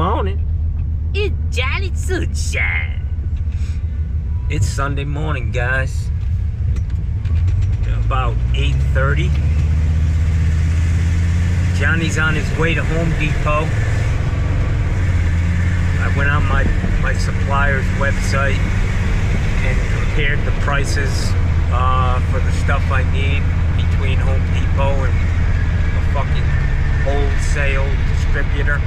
morning. It's Johnny Sunshine. It's Sunday morning, guys. About 8:30. Johnny's on his way to Home Depot. I went on my supplier's website and compared the prices for the stuff I need between Home Depot and a fucking wholesale distributor.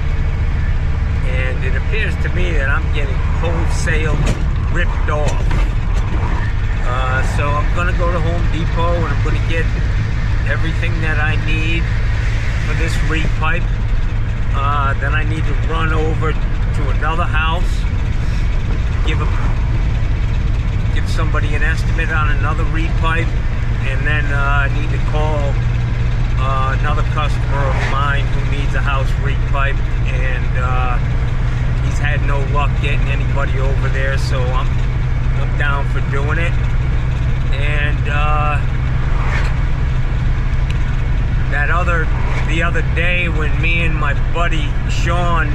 And it appears to me that I'm getting wholesale ripped off. So I'm gonna go to Home Depot and I'm gonna get everything that I need for this repipe. Then I need to run over to another house, give somebody an estimate on another repipe, and then I need to call another customer of mine who needs a house repipe, and he's had no luck getting anybody over there, so I'm down for doing it. And the other day when me and my buddy Sean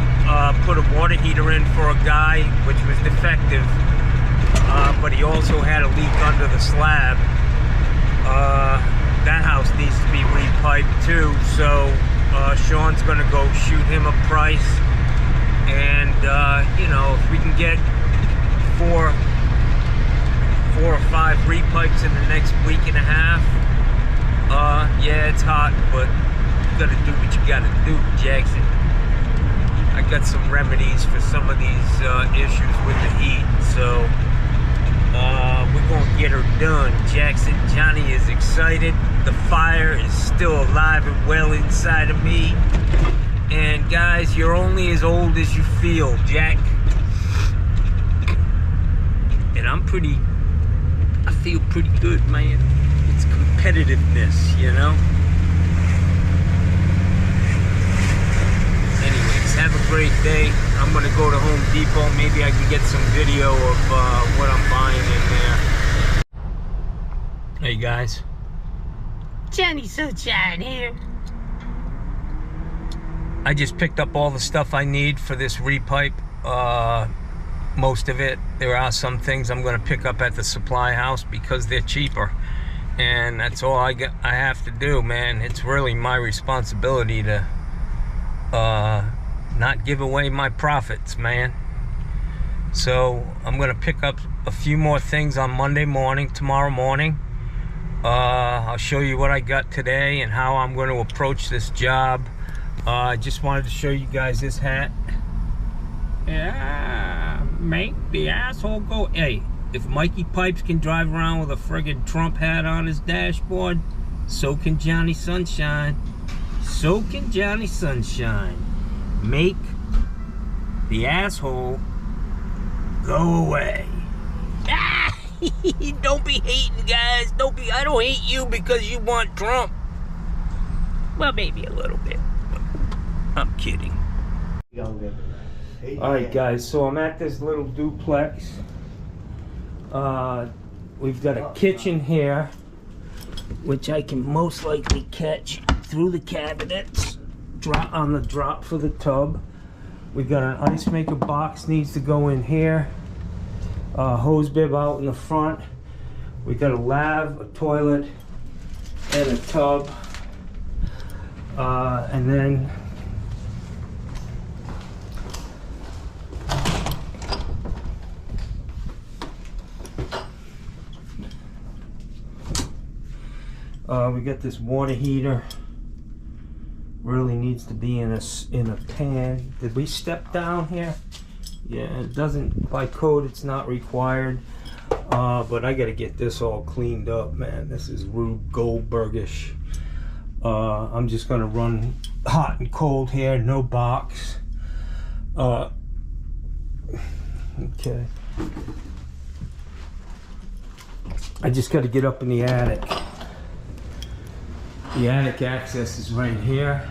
put a water heater in for a guy, which was defective, but he also had a leak under the slab. That house needs to be repiped too, so Sean's gonna go shoot him a price, and you know, if we can get four or five repipes in the next week and a half, yeah, it's hot, but you gotta do what you gotta do, Jackson. I got some remedies for some of these issues with the heat, so we're gonna get her done, Jackson. Johnny is excited. The fire is still alive and well inside of me. And guys, you're only as old as you feel, Jack. And I feel pretty good, man. It's competitiveness, you know? Anyways, have a great day. I'm gonna go to Home Depot. Maybe I can get some video of what I'm buying in there. Hey guys. Johnny Sunshine here. I just picked up all the stuff I need for this repipe. Most of it. There are some things I'm going to pick up at the supply house because they're cheaper, and that's all I have to do, man. It's really my responsibility to not give away my profits, man. So I'm going to pick up a few more things on tomorrow morning. I'll show you what I got today and how I'm going to approach this job. I just wanted to show you guys this hat. Yeah, make the asshole go. Hey, if Mikey Pipes can drive around with a friggin' Trump hat on his dashboard, so can Johnny Sunshine. So can Johnny Sunshine. Make the asshole go away. Ah! Don't be hating, guys. I don't hate you because you want Trump. Well, maybe a little bit. I'm kidding. Alright guys, so I'm at this little duplex. We've got a kitchen here, which I can most likely catch through the cabinets, on the drop for the tub. We've got an ice maker box needs to go in here. Hose bib out in the front. We got a lav, a toilet, and a tub. And then we got this water heater. Really needs to be in a pan. Did we step down here? Yeah, it doesn't, by code it's not required. But I gotta get this all cleaned up, man. This is Rube Goldbergish. I'm just gonna run hot and cold here, no box. Okay. I just gotta get up in the attic. The attic access is right here.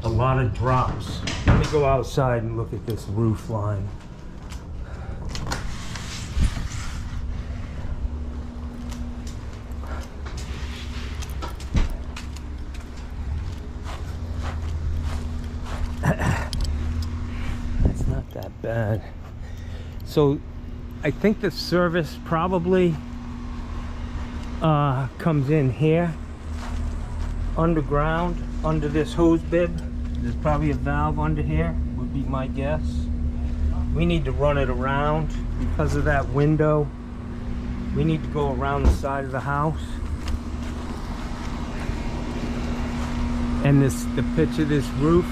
A lot of drops. Let me go outside and look at this roof line. not bad. So I think the service probably comes in here underground under this hose bib. There's probably a valve under here, would be my guess. We need to run it around because of that window. We need to go around the side of the house. And the pitch of this roof,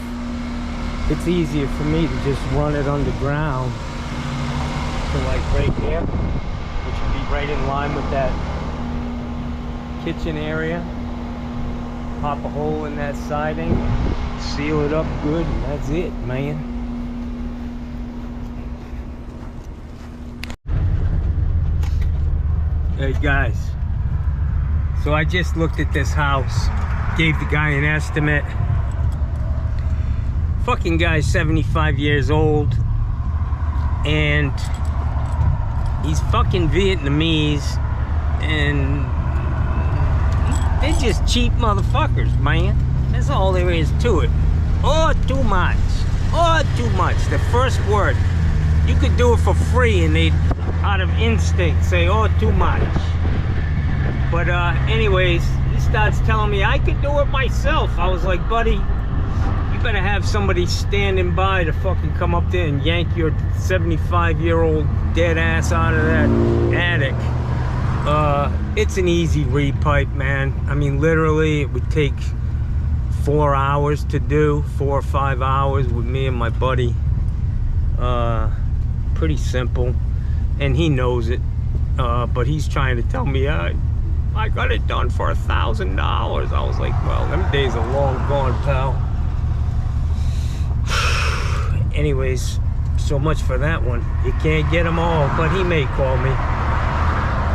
it's easier for me to just run it underground to like right here, which would be right in line with that kitchen area. Pop a hole in that siding, seal it up good, and that's it, man. Hey guys, so I just looked at this house, gave the guy an estimate. Fucking guy's 75 years old, and he's fucking Vietnamese, and they're just cheap motherfuckers, man. That's all there is to it. Oh, too much. Oh, too much. The first word. You could do it for free and they'd, out of instinct, say, oh, too much. But anyways, he starts telling me I could do it myself. I was like, buddy, you better have somebody standing by to fucking come up there and yank your 75-year-old dead ass out of that attic. It's an easy repipe, man. I mean, literally, it would take 4 hours to do, 4 or 5 hours with me and my buddy. Pretty simple, and he knows it. But he's trying to tell me, I got it done for $1,000. I was like, well, them days are long gone, pal. Anyways, so much for that one. You can't get them all, but he may call me.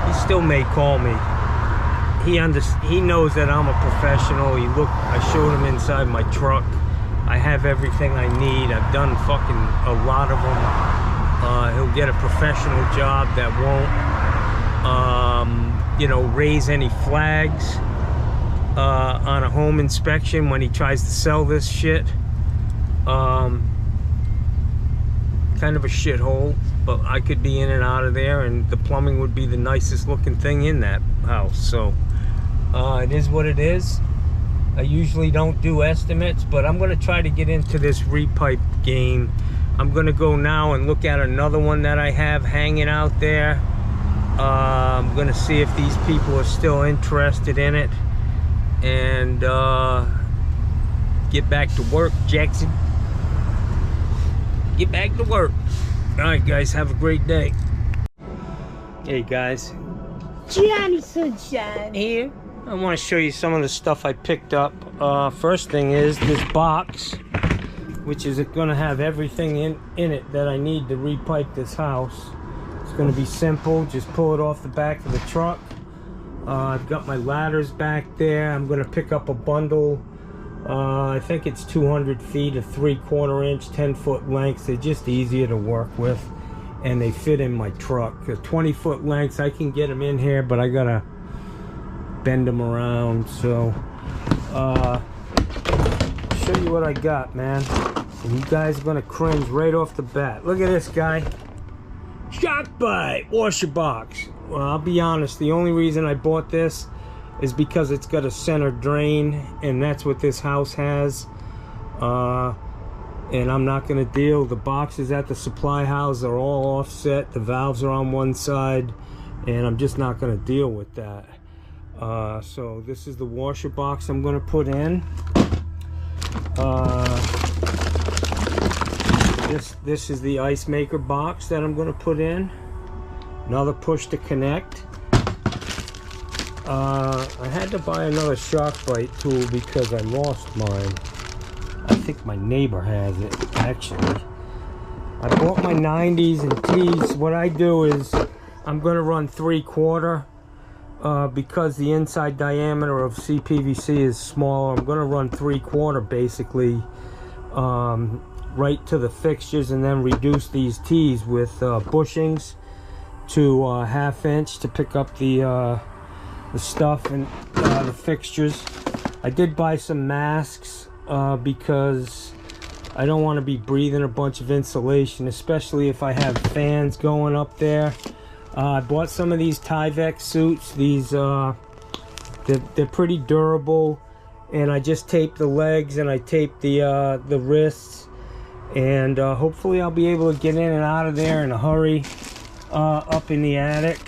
He still may call me. He knows that I'm a professional. I showed him inside my truck. I have everything I need. I've done fucking a lot of them. He'll get a professional job that won't, you know, raise any flags on a home inspection when he tries to sell this shit. Kind of a shithole, but I could be in and out of there, and the plumbing would be the nicest looking thing in that house. So it is what it is. I usually don't do estimates, but I'm going to try to get into this repipe game. I'm going to go now and look at another one that I have hanging out there. I'm going to see if these people are still interested in it, and get back to work, Jackson. Get back to work. All right, guys, have a great day. Hey, guys. Johnny Sunshine here. I want to show you some of the stuff I picked up. First thing is this box, which is going to have everything in it that I need to repipe this house. It's going to be simple. Just pull it off the back of the truck. I've got my ladders back there. I'm going to pick up a bundle. I think it's 200 feet of 3/4 inch, 10-foot lengths. They're just easier to work with, and they fit in my truck. 20-foot lengths, I can get them in here, but I gotta bend them around. So show you what I got, man, and you guys are gonna cringe right off the bat. Look at this guy. Shock bite washer box. Well, I'll be honest, the only reason I bought this is because it's got a center drain, and that's what this house has. And I'm not gonna deal. The boxes at the supply house are all offset. The valves are on one side, and I'm just not gonna deal with that. So this is the washer box I'm gonna put in. This is the ice maker box that I'm gonna put in. Another push to connect. I had to buy another shock bite tool because I lost mine. I think my neighbor has it, actually. I bought my 90s and T's. What I do is I'm going to run 3/4 because the inside diameter of CPVC is small. I'm going to run 3/4 basically right to the fixtures, and then reduce these T's with bushings to 1/2 inch to pick up the stuff and the fixtures. I did buy some masks because I don't want to be breathing a bunch of insulation, especially if I have fans going up there. I bought some of these Tyvek suits. These they're pretty durable, and I just tape the legs and I tape the wrists, and hopefully I'll be able to get in and out of there in a hurry up in the attic.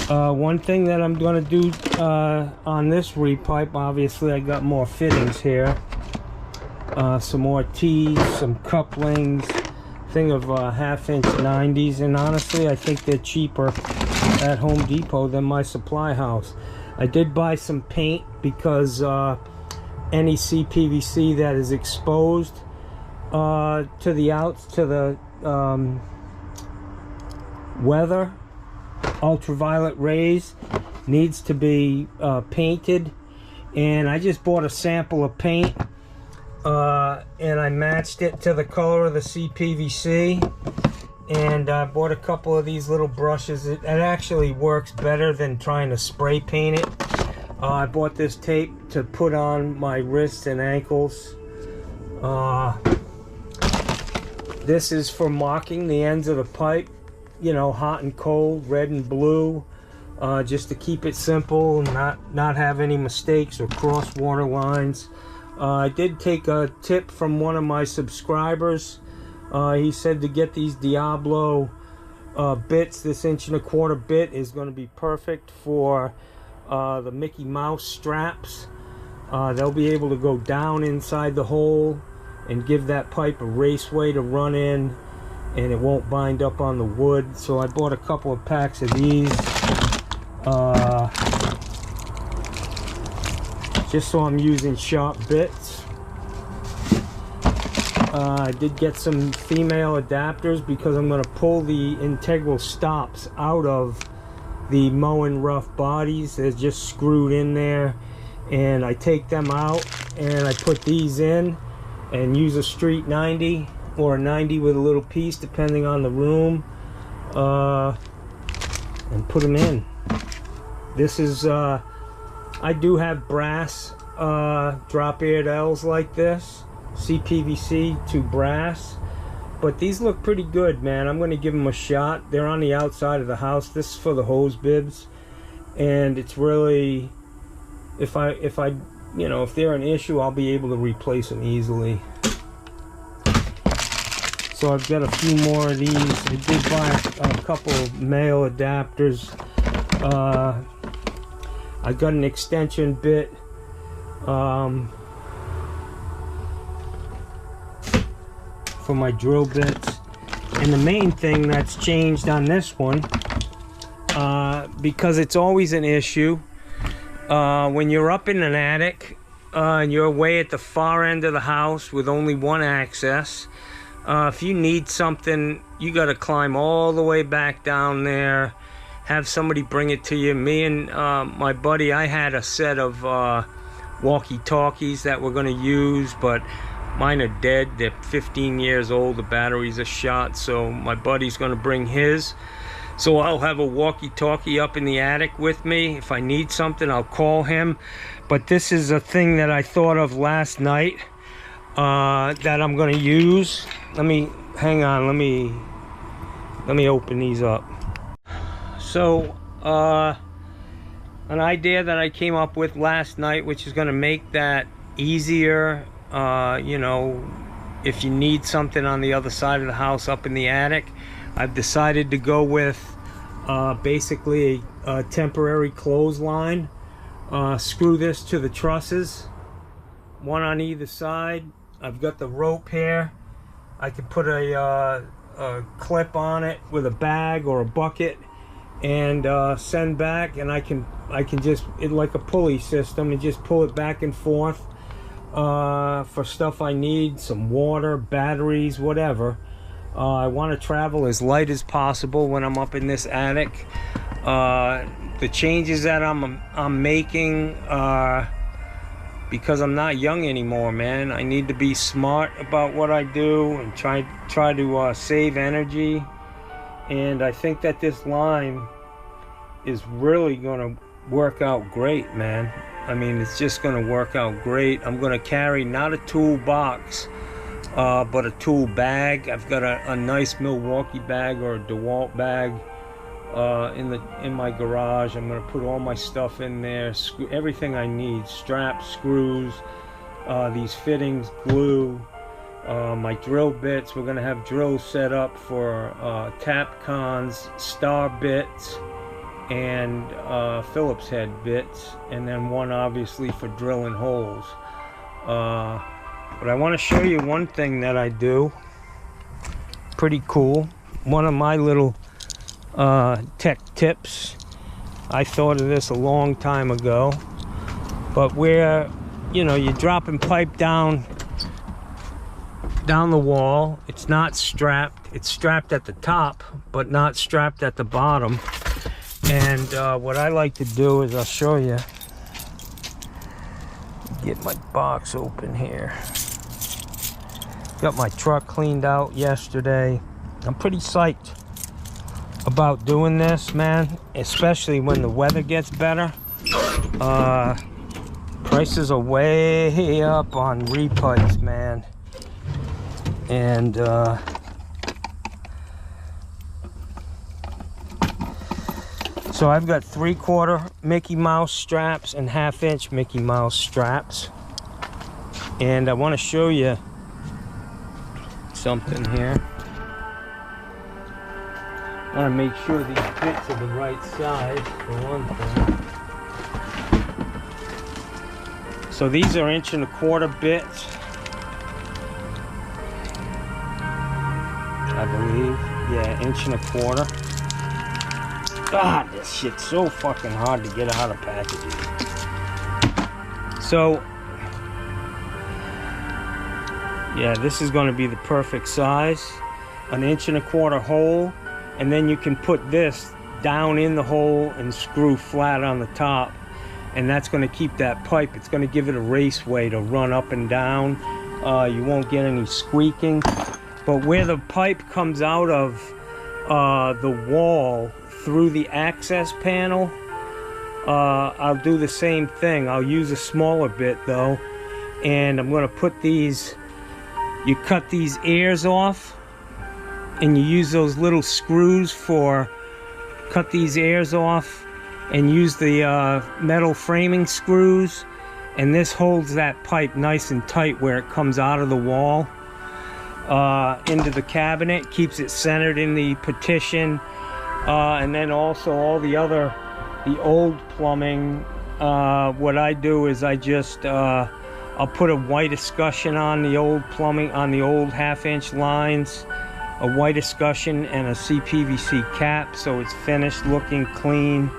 One thing that I'm going to do on this repipe, obviously I got more fittings here. Some more tees, some couplings, thing of 1/2-inch 90s, and honestly I think they're cheaper at Home Depot than my supply house. I did buy some paint because any CPVC that is exposed to the weather, ultraviolet rays, needs to be painted, and I just bought a sample of paint and I matched it to the color of the CPVC, and I bought a couple of these little brushes. It actually works better than trying to spray paint it. I bought this tape to put on my wrists and ankles. This is for marking the ends of the pipe, you know, hot and cold, red and blue, just to keep it simple and not have any mistakes or cross water lines. I did take a tip from one of my subscribers. He said to get these Diablo bits. This 1.25 inch bit is going to be perfect for the Mickey Mouse straps. They'll be able to go down inside the hole and give that pipe a raceway to run in, and it won't bind up on the wood. So I bought a couple of packs of these just so I'm using sharp bits. I did get some female adapters because I'm going to pull the integral stops out of the Moen rough bodies. They're just screwed in there, and I take them out and I put these in and use a street 90 or a 90 with a little piece depending on the room, and put them in. This is I do have brass drop aired L's like this, CPVC to brass, but these look pretty good, man. I'm going to give them a shot. They're on the outside of the house. This is for the hose bibs, and it's really, if you know, if they're an issue, I'll be able to replace them easily. So I've got a few more of these. I did buy a couple of male adapters. I got an extension bit for my drill bits, and the main thing that's changed on this one, because it's always an issue when you're up in an attic and you're way at the far end of the house with only one access. If you need something, you got to climb all the way back down there, have somebody bring it to you. Me and my buddy, I had a set of walkie-talkies that we're going to use, but mine are dead. They're 15 years old. The batteries are shot, so my buddy's going to bring his. So I'll have a walkie-talkie up in the attic with me. If I need something, I'll call him. But this is a thing that I thought of last night that I'm going to use. Let me hang on. Let me open these up. So an idea that I came up with last night, which is going to make that easier, you know, if you need something on the other side of the house up in the attic. I've decided to go with basically a temporary clothesline. Screw this to the trusses, one on either side. I've got the rope here. I can put a clip on it with a bag or a bucket and send back, and I can just, it like a pulley system, and just pull it back and forth for stuff I need, some water, batteries, whatever. I want to travel as light as possible when I'm up in this attic. The changes that I'm making are because I'm not young anymore, man. I need to be smart about what I do and try to save energy. And I think that this line is really going to work out great, man. I mean, it's just going to work out great. I'm going to carry not a toolbox, but a tool bag. I've got a nice Milwaukee bag or a DeWalt bag in my garage. I'm gonna put all my stuff in there, everything I need, straps, screws, these fittings, glue, my drill bits. We're gonna have drills set up for Tapcons, star bits, and Phillips head bits, and then one obviously for drilling holes. But I want to show you one thing that I do. Pretty cool. One of my little tech tips. I thought of this a long time ago. But where, you know, you're dropping pipe down the wall. It's not strapped. It's strapped at the top, but not strapped at the bottom. And what I like to do is, I'll show you. Get my box open here. Got my truck cleaned out yesterday. I'm pretty psyched about doing this, man, especially when the weather gets better. Prices are way up on repipes, man. And so I've got 3/4 Mickey Mouse straps and 1/2-inch Mickey Mouse straps. And I want to show you something here. I want to make sure these bits are the right size, for one thing. So these are 1¼ inch bits, I believe. Yeah, 1¼ inch. God, this shit's so fucking hard to get out of packages. So, yeah, this is going to be the perfect size. An 1¼ inch hole, and then you can put this down in the hole and screw flat on the top, and that's going to keep that pipe. It's going to give it a raceway to run up and down. You won't get any squeaking. But where the pipe comes out of the wall through the access panel, I'll do the same thing. I'll use a smaller bit though, and I'm going to put these, you cut these ears off, and you use those little screws for, cut these ears off and use the metal framing screws, and this holds that pipe nice and tight where it comes out of the wall into the cabinet, keeps it centered in the partition. And then also all the old plumbing, what I do is I just, I'll put a white escutcheon on the old plumbing, on the old 1/2 inch lines, a white escutcheon and a CPVC cap, so it's finished looking clean.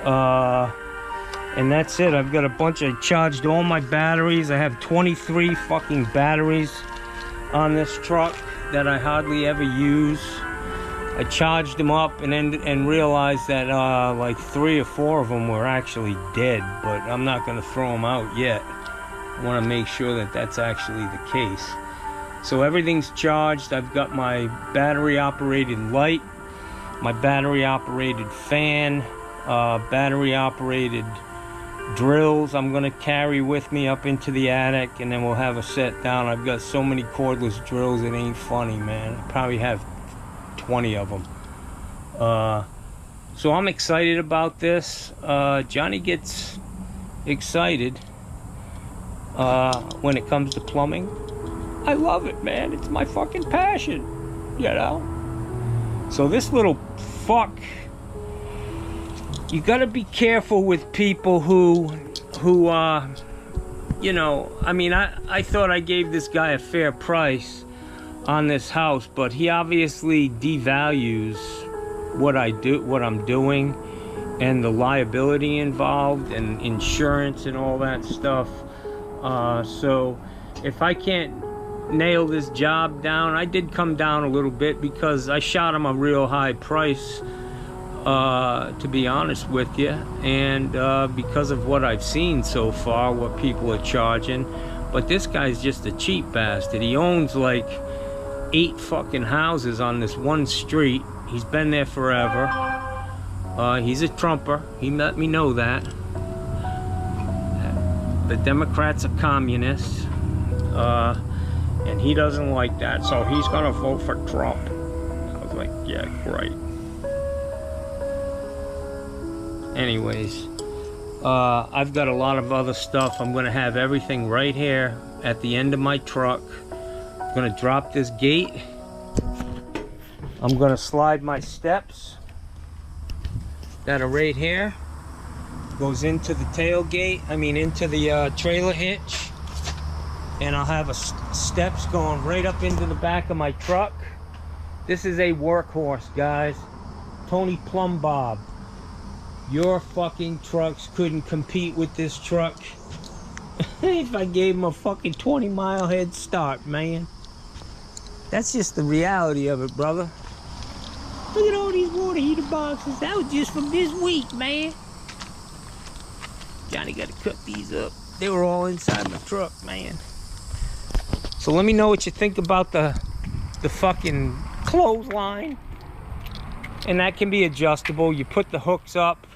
And that's it. I've got a bunch, I charged all my batteries. I have 23 fucking batteries on this truck that I hardly ever use. I charged them up and realized that like 3 or 4 of them were actually dead, but I'm not going to throw them out yet. I want to make sure that that's actually the case. So everything's charged. I've got my battery operated light, my battery operated fan, battery operated drills I'm going to carry with me up into the attic, and then we'll have a set down. I've got so many cordless drills, it ain't funny, man. I probably have 20 of them. So I'm excited about this. Johnny gets excited when it comes to plumbing. I love it, man. It's my fucking passion, you know. So this little fuck, you gotta be careful with people who you know, I mean, I thought I gave this guy a fair price on this house, but he obviously devalues what I'm doing, and the liability involved, and insurance and all that stuff. So if I can't nail this job down, I did come down a little bit because I shot him a real high price, to be honest with you, and because of what I've seen so far, what people are charging. But this guy's just a cheap bastard. He owns like 8 fucking houses on this one street. He's been there forever. He's a Trumper. He let me know that. The Democrats are communists. and he doesn't like that, so he's gonna vote for Trump. I was like, yeah, great. Anyways, I've got a lot of other stuff. I'm gonna have everything right here at the end of my truck. I'm gonna drop this gate. I'm gonna slide my steps that are right here. Goes into the tailgate, into the trailer hitch. And I'll have steps going right up into the back of my truck. This is a workhorse, guys. Tony Plumbob. Your fucking trucks couldn't compete with this truck if I gave them a fucking 20-mile head start, man. That's just the reality of it, brother. Look at all these water heater boxes. That was just from this week, man. Johnny got to cut these up. They were all inside my truck, man. So let me know what you think about the fucking clothesline. And that can be adjustable. You put the hooks up,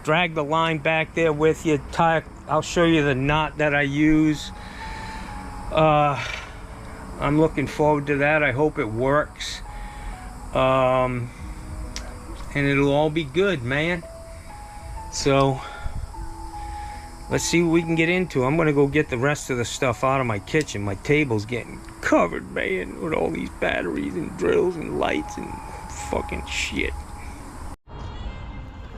drag the line back there with you, tie. I'll show you the knot that I use. I'm looking forward to that. I hope it works. And it'll all be good, man. So let's see what we can get into. I'm gonna go get the rest of the stuff out of my kitchen. My table's getting covered, man, with all these batteries and drills and lights and fucking shit.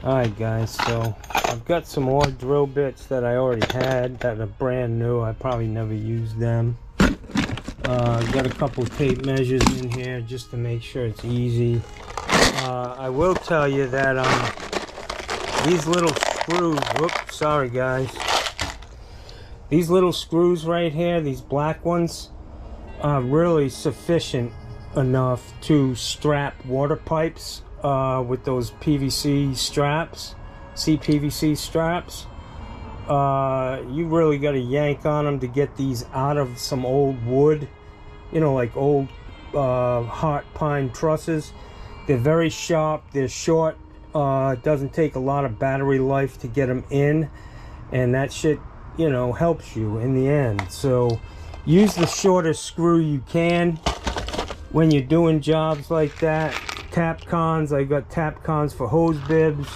Alright guys, so I've got some more drill bits that I already had that are brand new. I probably never used them. I've got a couple tape measures in here just to make sure it's easy. I will tell you that these little screws, whoops, sorry guys. These little screws right here, these black ones, are really sufficient enough to strap water pipes with those PVC straps, CPVC straps. You really got to yank on them to get these out of some old wood, you know, like old hot pine trusses. They're very sharp, they're short. It doesn't take a lot of battery life to get them in, and that shit, you know, helps you in the end. So use the shortest screw you can when you're doing jobs like that. Tap cons, I got tap cons for hose bibs.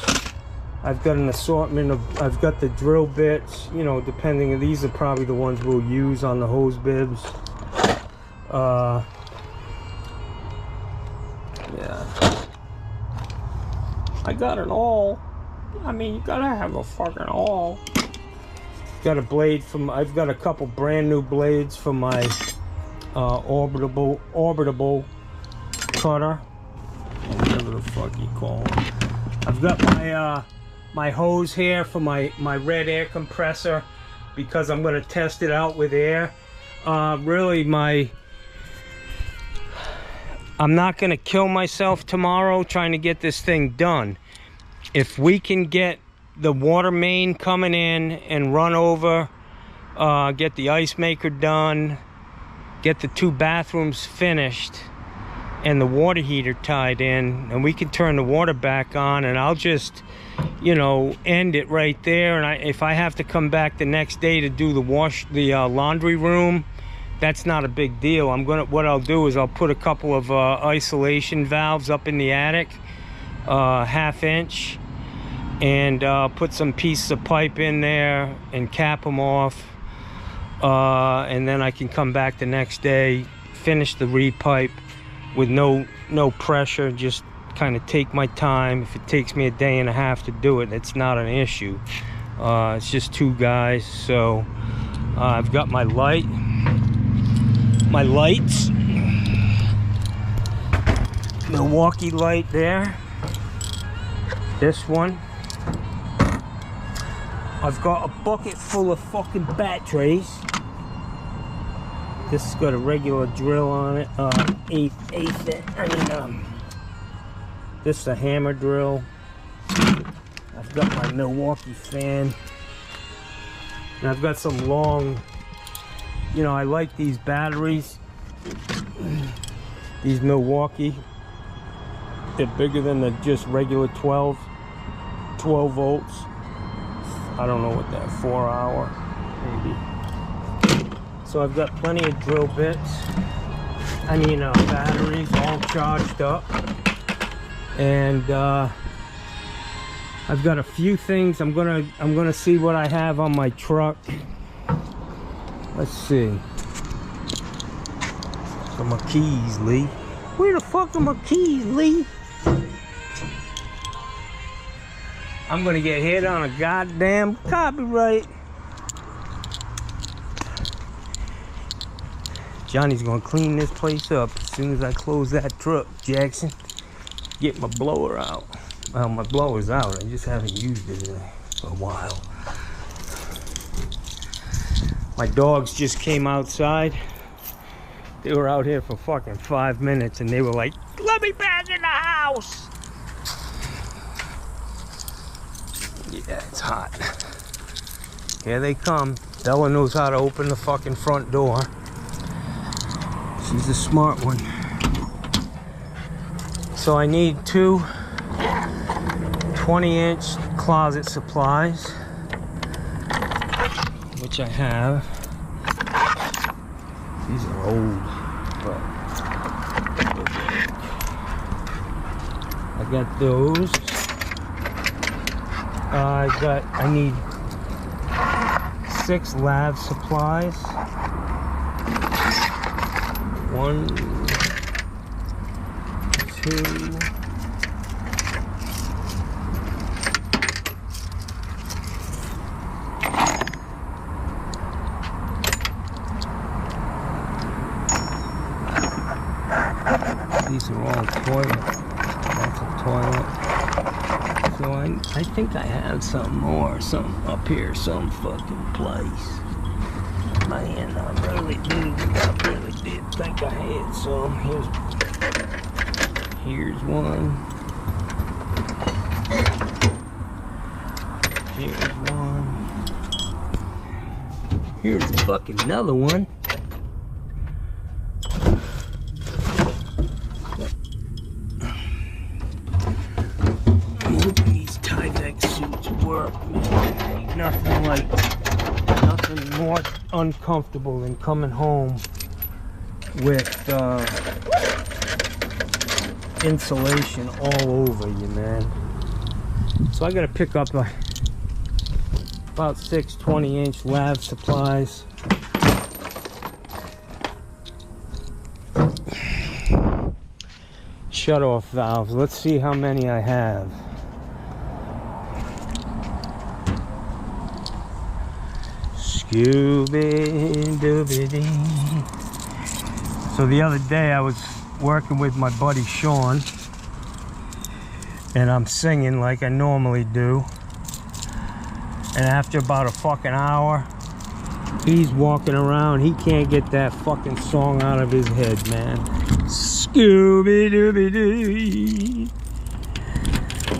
I've got an assortment of, I've got the drill bits, you know, depending, these are probably the ones we'll use on the hose bibs. Yeah. I got an awl. I mean, you gotta have a fucking awl. Got a blade from, I've got a couple brand new blades for my orbitable cutter, whatever the fuck you call it. I've got my my hose here for my red air compressor because I'm gonna test it out with air. Really, I'm not gonna kill myself tomorrow trying to get this thing done. If we can get the water main coming in and run over, get the ice maker done, get the 2 bathrooms finished, and the water heater tied in, and we can turn the water back on, and I'll just, you know, end it right there. And if I have to come back the next day to do the laundry room, that's not a big deal. What I'll do is I'll put a couple of isolation valves up in the attic, 1/2 inch, and put some pieces of pipe in there and cap them off, and then I can come back the next day, finish the repipe with no pressure, just kind of take my time. If it takes me a day and a half to do it, it's not an issue. It's just 2 guys. So I've got my lights, Milwaukee light there, this one. I've got a bucket full of fucking batteries. This has got a regular drill on it, this is a hammer drill. I've got my Milwaukee fan, and I've got some long, you know, I like these batteries, these Milwaukee. They're bigger than the just regular 12 volts. I don't know what that, 4-hour maybe. So I've got plenty of drill bits. I mean batteries all charged up. And I've got a few things. I'm gonna see what I have on my truck. Let's see. So my keys, Lee. Where the fuck are my keys, Lee? I'm gonna get hit on a goddamn copyright. Johnny's gonna clean this place up as soon as I close that truck, Jackson. Get my blower out. Well, my blower's out. I just haven't used it in a while. My dogs just came outside. They were out here for fucking 5 minutes and they were like, let me back in the house. Yeah, it's hot. Here they come. Bella knows how to open the fucking front door. She's a smart one. So I need 2 20-inch closet supplies, which I have. These are old, but I got those. I need 6 lav supplies. 1, 2. These are all toilet. That's a toilet. So I think I have some more, some up here, some fucking place. Man, I really did think I had some. Here's one. Here's one. Here's fucking another one. Nothing more uncomfortable than coming home with insulation all over you, man. So I gotta pick up about 6 20-inch lav supplies. Shut off valves. Let's see how many I have. Scooby-Dooby-Dee. So the other day I was working with my buddy Sean, and I'm singing like I normally do, and after about a fucking hour he's walking around, he can't get that fucking song out of his head, man. Scooby-Dooby-Dee.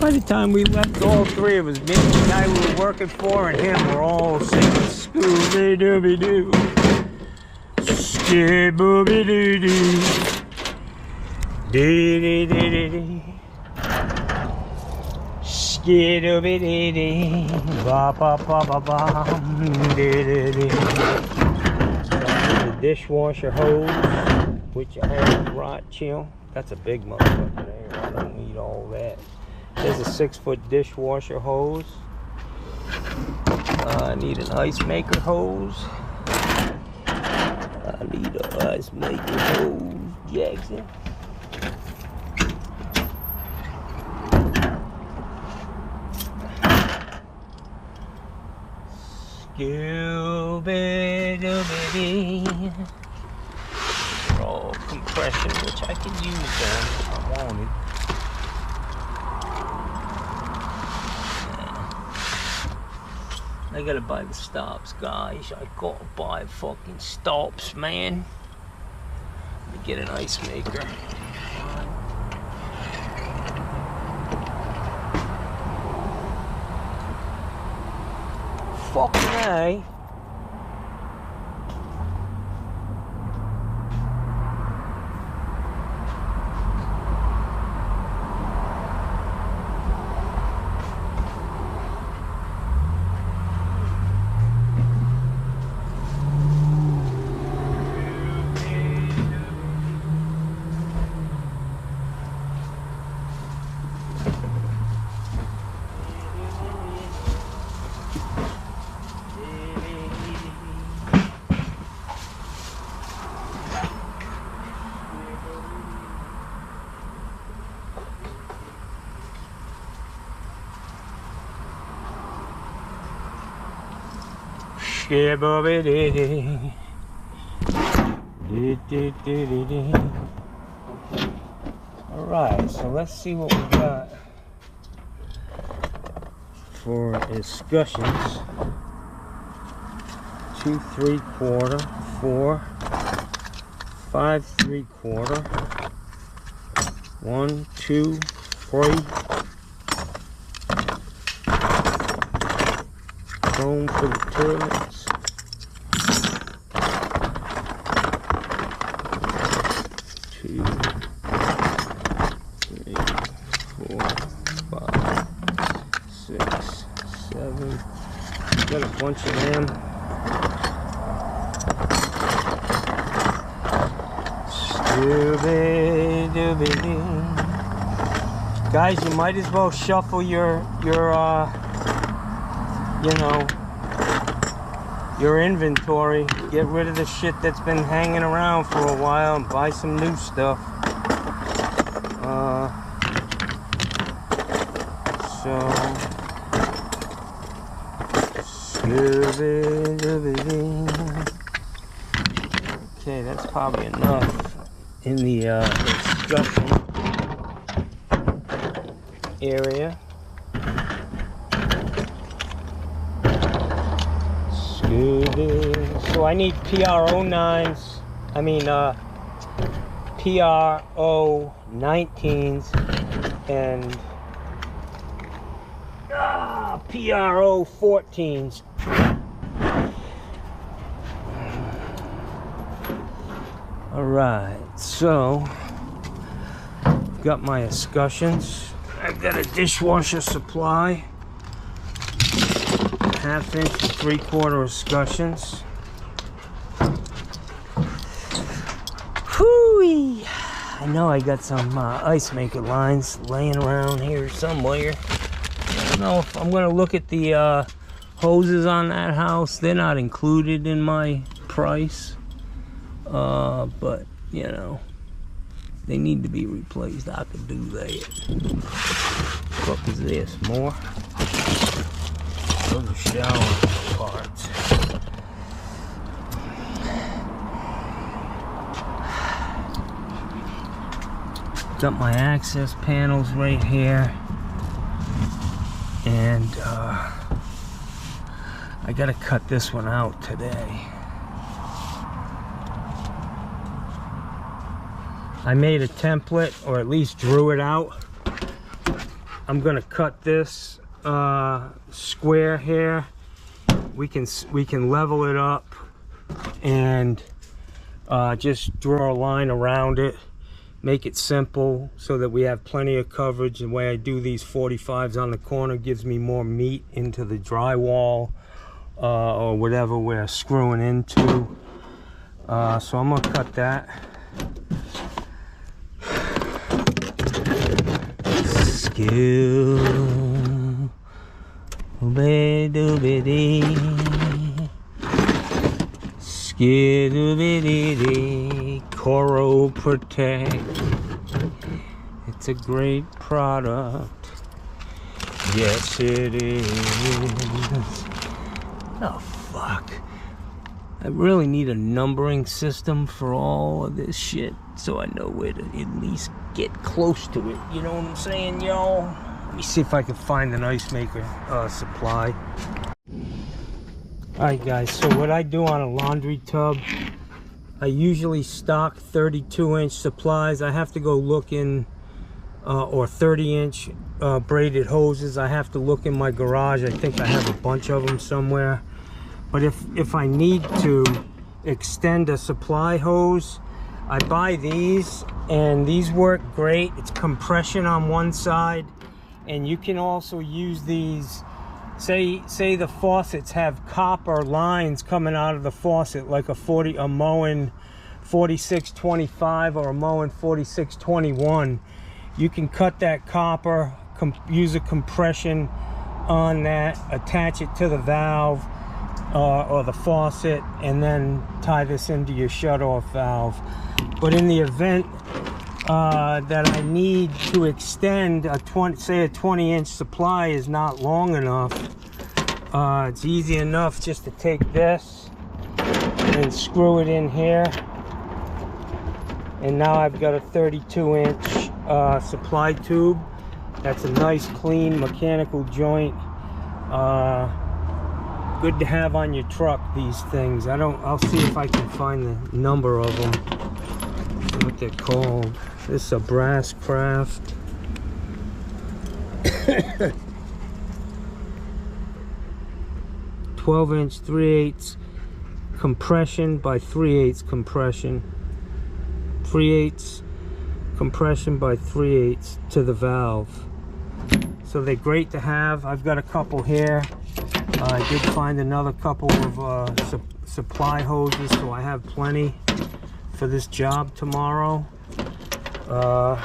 By the time we left, all 3 of us, me and the guy we were working for and him, were all singing Scooby-Dooby-Doo. Scooby-Dooby-Doo. Dee-dee-dee-dee-dee. Skidooby-dee-dee. Ba-ba-ba-ba-ba. Dee-dee-dee. The dishwasher hose, which I have right chill. That's a big motherfucker there. I don't need all that. There's a 6-foot dishwasher hose. I need an ice maker hose. I need an ice maker hose, Jackson. Scooby-Dooby-Dee. They're all compression, which I can use them if I wanted. I gotta buy the stops, guys. I gotta buy fucking stops, man. Let me get an ice maker. Fucking A. Skibobby-dee. Alright, so let's see what we got for escutcheons. 2 3/4, 4, 5 3/4, 1 2 3. Chrome for the toilets. 2 3 4 5 6 7. Got a bunch of them. Guys, you might as well shuffle your you know, your inventory. Get rid of the shit that's been hanging around for a while and buy some new stuff. Okay, that's probably enough in the discussion area. So I need PRO9s, I mean PRO19s and PRO14s. Alright, so I've got my escutcheons. I've got a dishwasher supply, 1/2 inch to 3/4 escutcheons. Whoo-wee! I know I got some ice maker lines laying around here somewhere. I don't know if I'm gonna look at the hoses on that house. They're not included in my price, but you know, they need to be replaced. I could do that. What is this? More? Those are shower parts. Got my access panels right here, and I gotta cut this one out today. I made a template, or at least drew it out. I'm gonna cut this square here. We can level it up and just draw a line around it. Make it simple so that we have plenty of coverage. The way I do these 45s on the corner gives me more meat into the drywall or whatever we're screwing into. So I'm gonna cut that. Skidoo-biddy-dee, Coro Protect. It's a great product. Yes, it is. Oh, fuck. I really need a numbering system for all of this shit so I know where to at least get close to it. You know what I'm saying, y'all? Let me see if I can find an ice maker supply. Alright guys, so what I do on a laundry tub, I usually stock 32-inch supplies. I have to go look in, or 30-inch braided hoses. I have to look in my garage. I think I have a bunch of them somewhere. But if I need to extend a supply hose, I buy these, and these work great. It's compression on one side, and you can also use these. Say the faucets have copper lines coming out of the faucet, like a Moen 4625 or a Moen 4621. You can cut that copper, use a compression on that, attach it to the valve or the faucet, and then tie this into your shut-off valve. But in the event that I need to extend say a 20-inch supply is not long enough It's easy enough just to take this and screw it in here, and now I've got a 32-inch supply tube. That's a nice clean mechanical joint. Good to have on your truck, these things. I'll see if I can find the number of them, what they're called. This is a Brass Craft. 12-inch 3/8 compression by 3/8 compression. 3/8 compression by 3/8 to the valve. So they're great to have. I've got a couple here. I did find another couple of supply hoses, so I have plenty for this job tomorrow. I'm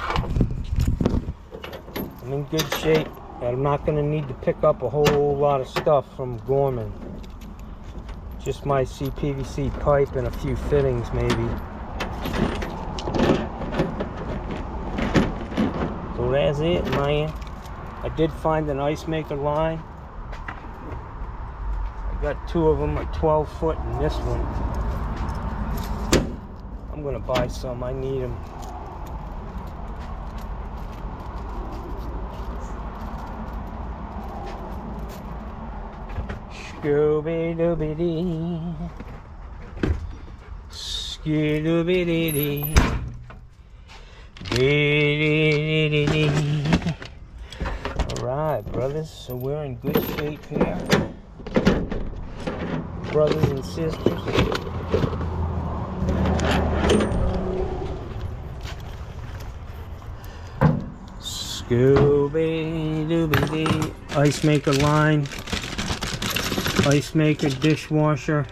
in good shape. I'm not going to need to pick up a whole lot of stuff from Gorman. Just my CPVC pipe and a few fittings maybe. So that's it, man. I did find an ice maker line. I got two of them, a 12-foot and this one. I'm gonna buy some, I need them. Scooby-Dooby-Dee, Scooby-Dooby-Dee, Dee-Dee-Dee-Dee-Dee. Alright, brothers, so we're in good shape here. Brothers and sisters. Scooby-Dooby-Dee. Ice maker line. Ice maker, dishwasher,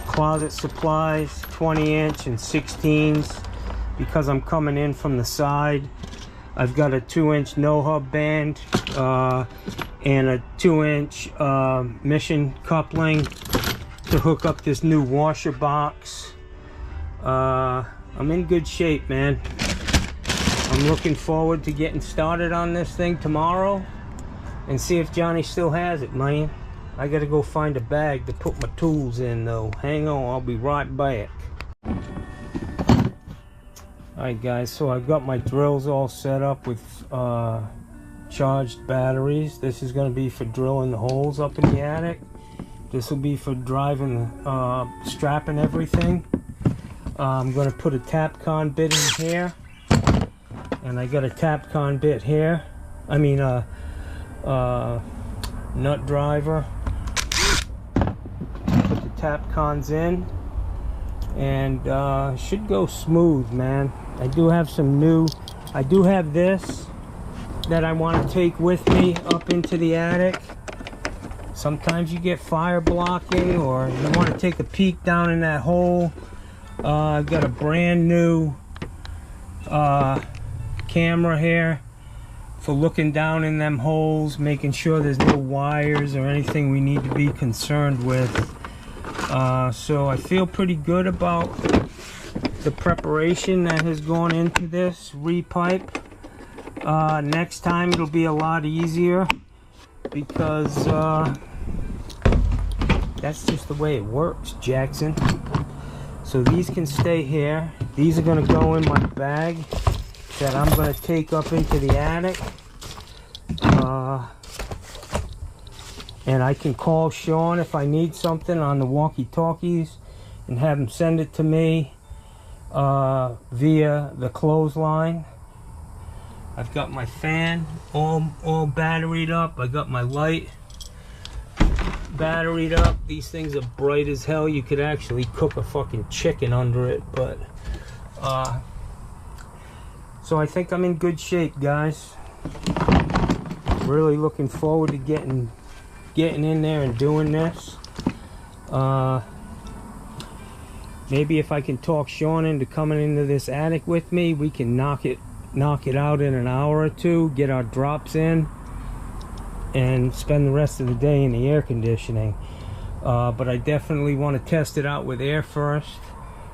closet supplies, 20-inch and 16s. Because I'm coming in from the side, I've got a 2-inch no-hub band and a 2-inch mission coupling to hook up this new washer box. I'm in good shape, man. I'm looking forward to getting started on this thing tomorrow and see if Johnny still has it, man. I gotta go find a bag to put my tools in though. Hang on, I'll be right back. Alright guys, so I've got my drills all set up with charged batteries. This is gonna be for drilling the holes up in the attic. This will be for driving, strapping everything. I'm gonna put a Tapcon bit in here. And I got a Tapcon bit here. I mean nut driver. Put the Tapcons in, and should go smooth, man. I do have some new. I do have this that I want to take with me up into the attic. Sometimes you get fire blocking, or you want to take a peek down in that hole. I've got a brand new camera here for looking down in them holes, making sure there's no wires or anything we need to be concerned with. So I feel pretty good about the preparation that has gone into this repipe. Next time it'll be a lot easier because that's just the way it works, Jackson. So these can stay here. These are going to go in my bag that I'm going to take up into the attic, and I can call Sean if I need something on the walkie-talkies and have him send it to me via the clothesline. I've got my fan all batteried up. I got my light batteried up. These things are bright as hell. You could actually cook a fucking chicken under it, but so I think I'm in good shape, guys. Really looking forward to getting in there and doing this. Maybe if I can talk Sean into coming into this attic with me, we can knock it out in an hour or two, get our drops in, and spend the rest of the day in the air conditioning. But I definitely want to test it out with air first,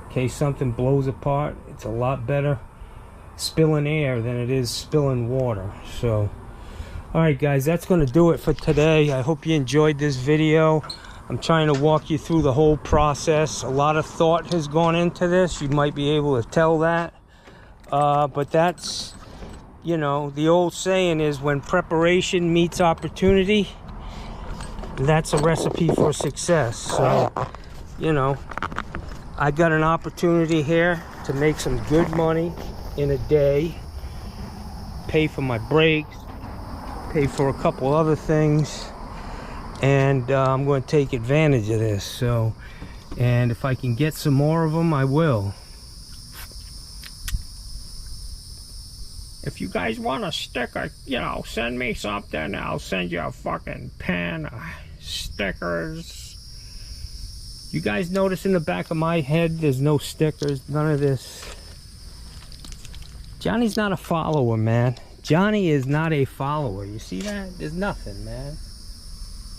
in case something blows apart. It's a lot better spilling air than it is spilling water. So Alright guys, that's going to do it for today. I hope you enjoyed this video. I'm trying to walk you through the whole process. A lot of thought has gone into this. You might be able to tell that. But that's, you know, the old saying is when preparation meets opportunity, that's a recipe for success. So, you know, I got an opportunity here to make some good money in a day, pay for my brakes, pay for a couple other things, and I'm going to take advantage of this. So, and if I can get some more of them, I will. If you guys want a sticker, you know, send me something. I'll send you a fucking pen, stickers. You guys notice in the back of my head there's no stickers, none of this. Johnny's not a follower, man. Johnny is not a follower. You see that? There's nothing, man.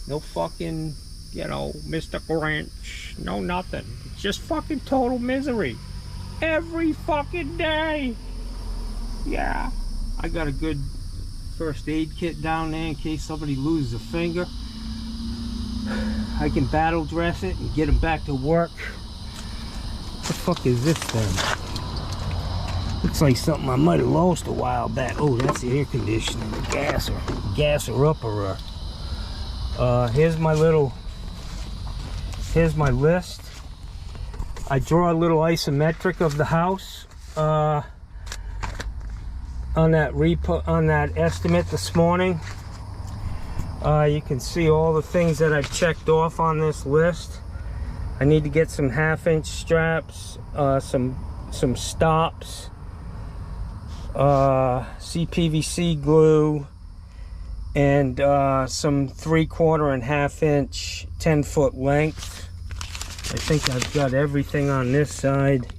No fucking, you know, Mr. Grinch. No nothing. It's just fucking total misery. Every fucking day. Yeah. I got a good first aid kit down there in case somebody loses a finger. I can battle dress it and get them back to work. What the fuck is this thing? Looks like something I might have lost a while back. Oh, that's the air conditioning, the gasser upper. Here's my list. I draw a little isometric of the house on that estimate this morning. You can see all the things that I've checked off on this list. I need to get some 1/2-inch straps, some stops, CPVC glue, and some 3/4 and 1/2-inch 10-foot length. I think I've got everything on this side.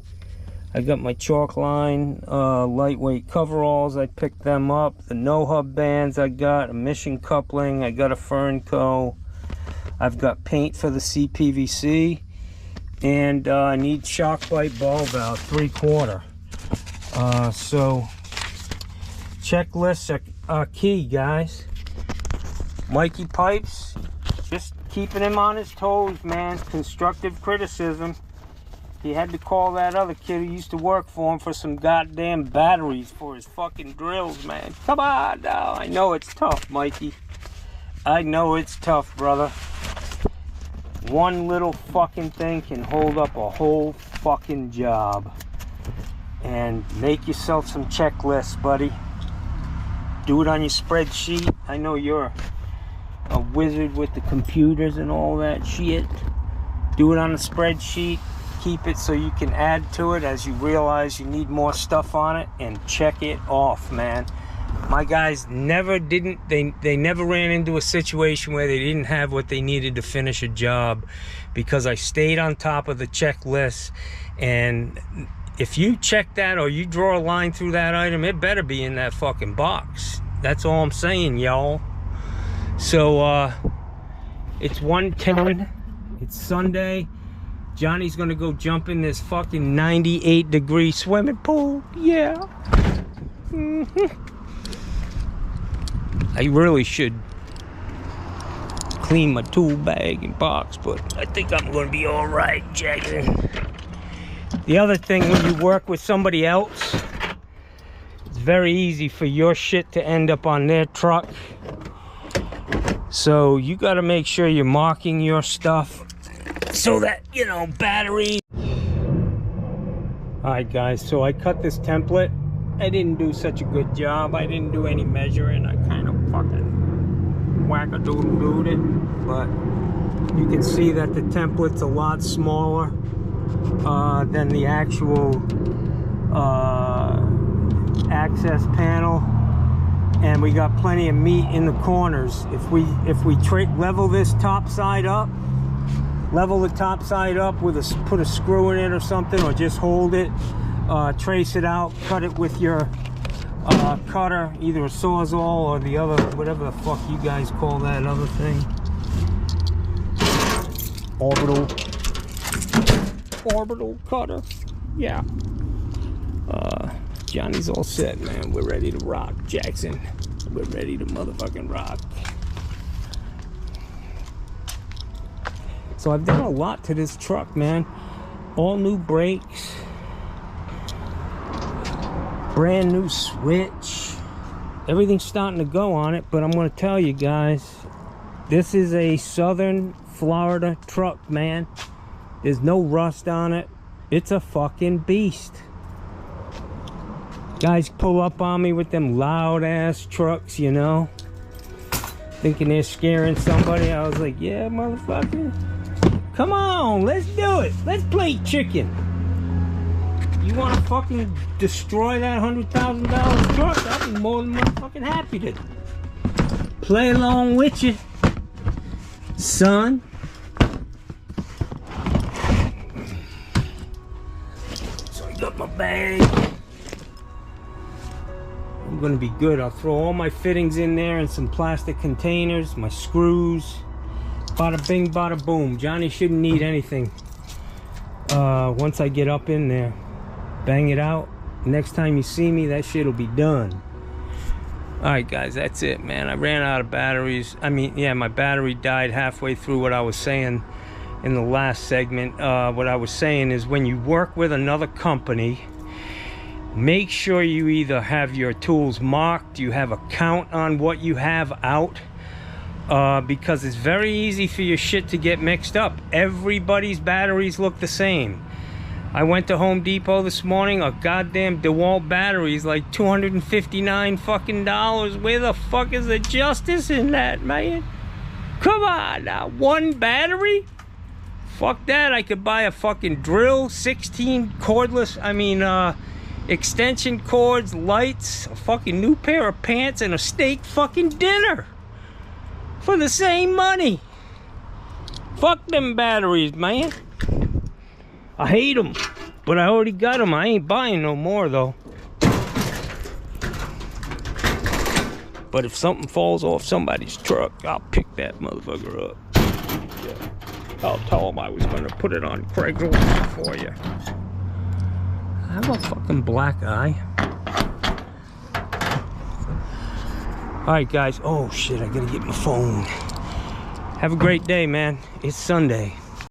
I got my chalk line, lightweight coveralls. I picked them up. The no-hub bands I got, a mission coupling. I got a Fernco. I've got paint for the CPVC, and I need shock light ball valve 3/4. So checklists are key, guys. Mikey Pipes, just keeping him on his toes, man. Constructive criticism. He had to call that other kid who used to work for him for some goddamn batteries for his fucking drills, man. Come on now. I know it's tough, Mikey. I know it's tough, brother. One little fucking thing can hold up a whole fucking job. And make yourself some checklists, buddy. Do it on your spreadsheet. I know you're a wizard with the computers and all that shit. Do it on a spreadsheet. Keep it so you can add to it as you realize you need more stuff on it, and check it off, man. My guys never never ran into a situation where they didn't have what they needed to finish a job, because I stayed on top of the checklist. And if you check that or you draw a line through that item, it better be in that fucking box. That's all I'm saying, y'all. So it's 1:10. It's Sunday. Johnny's gonna go jump in this fucking 98-degree swimming pool. Yeah. I really should clean my tool bag and box, but I think I'm gonna be all right, Jackson. The other thing, when you work with somebody else, it's very easy for your shit to end up on their truck. So you got to make sure you're marking your stuff so that, you know, batteries. Alright guys, so I cut this template. I didn't do such a good job. I didn't do any measuring. I kind of fucking whack-a-doodle-dooed it. But you can see that the template's a lot smaller than the actual access panel. And we got plenty of meat in the corners. If we level this top side up, level the top side up with put a screw in it or something, or just hold it, trace it out, cut it with your cutter, either a Sawzall or the other, whatever the fuck you guys call that other thing. Orbital cutter. Yeah. Johnny's all set, man. We're ready to rock. Jackson, we're ready to motherfucking rock. So I've done a lot to this truck, man. All new brakes, brand new switch, everything's starting to go on it. But I'm going to tell you guys, this is a Southern Florida truck, man. There's no rust on it. It's a fucking beast. Guys pull up on me with them loud ass trucks, you know, thinking they're scaring somebody. I was like, yeah, motherfucker, come on, let's do it. Let's play chicken. You want to fucking destroy that $100,000 truck? I'll be more than motherfucking happy to play along with you, son. So I got my bag. I'm gonna be good. I'll throw all my fittings in there and some plastic containers, my screws. Bada bing, bada boom. Johnny shouldn't need anything. Once I get up in there, bang it out. Next time you see me, that shit'll be done. Alright guys, that's it, man. I ran out of batteries. I mean, yeah, my battery died halfway through what I was saying in the last segment. What I was saying is, when you work with another company, make sure you either have your tools marked, you have a count on what you have out, because it's very easy for your shit to get mixed up. Everybody's batteries look the same. I went to Home Depot this morning, a goddamn DeWalt battery is like $259 fucking dollars. Where the fuck is the justice in that, man? Come on now, one battery? Fuck that. I could buy a fucking drill, 16 cordless, extension cords, lights, a fucking new pair of pants, and a steak fucking dinner for the same money. Fuck them batteries, man. I hate them, but I already got them. I ain't buying no more though. But if something falls off somebody's truck, I'll pick that motherfucker up. Yeah. I'll tell them I was gonna put it on Craigslist for you. I have a fucking black eye. Alright guys, oh shit, I gotta get my phone. Have a great day, man. It's Sunday.